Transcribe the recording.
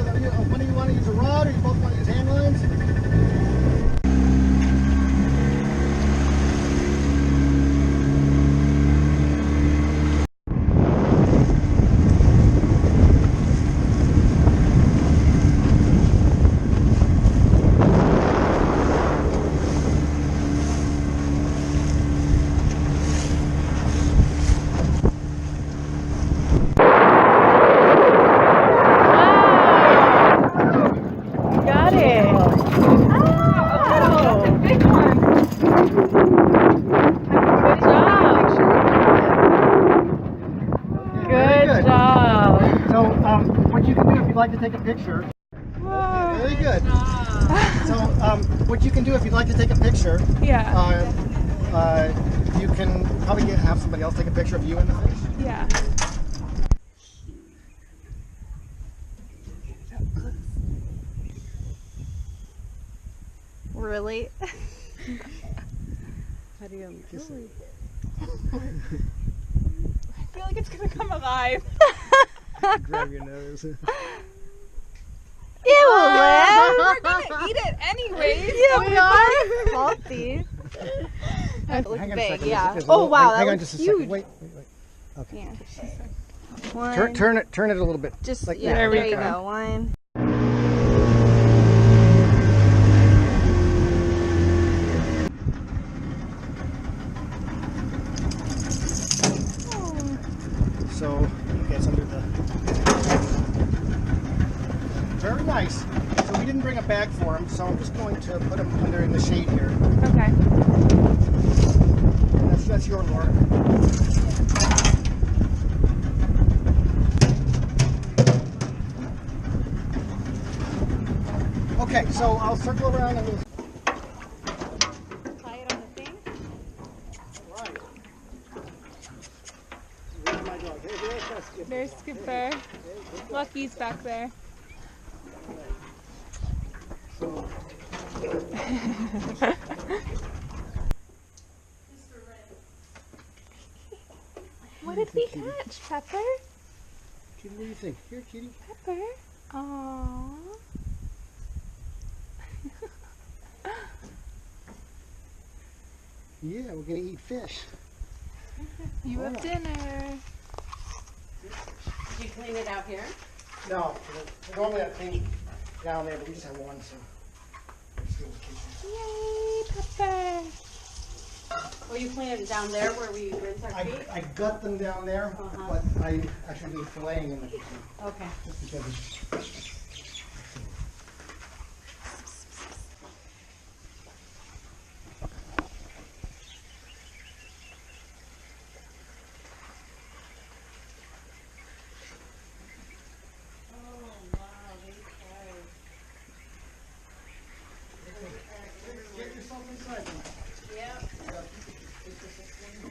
go? When do you want to use a rod, or you both want to use hand lines? What you can do if you'd like to take a picture. Whoa, very good. So, what you can do if you'd like to take a picture. Yeah. You can probably have somebody else take a picture of you and the fish. Yeah. Really? How do you kiss it? I feel like it's gonna come alive. Grab your nose. Ew, We're gonna eat it anyways. we are salty. Hang on a second. Yeah. Oh wow, hang that on was just a huge. second. Wait. Okay. Yeah. One. Turn it a little bit. Just like yeah. There we There you go. go. One. So it gets under the. Very nice. So we didn't bring a bag for him, so I'm just going to put him under in the shade here. Okay. That's your lure. Okay, so I'll circle around and we'll. Tie it on the thing. Right. Where's my dog? There's Skipper. There's Skipper. Lucky's back there. So. What did we catch, Pepper? Kitty, what do you think? Here, Kitty. Pepper. Aww. Yeah, we're gonna eat fish. You have dinner. Did you clean it out here? No, normally I clean down there, but we just have one, so. Let's go to the kitchen. Yay, Pepper. Or you clean it down there where we rinse our feet? I gut them down there, but I actually do filleting in the kitchen. Okay. Just because it's. Get yourself inside. Yeah. Take this thing.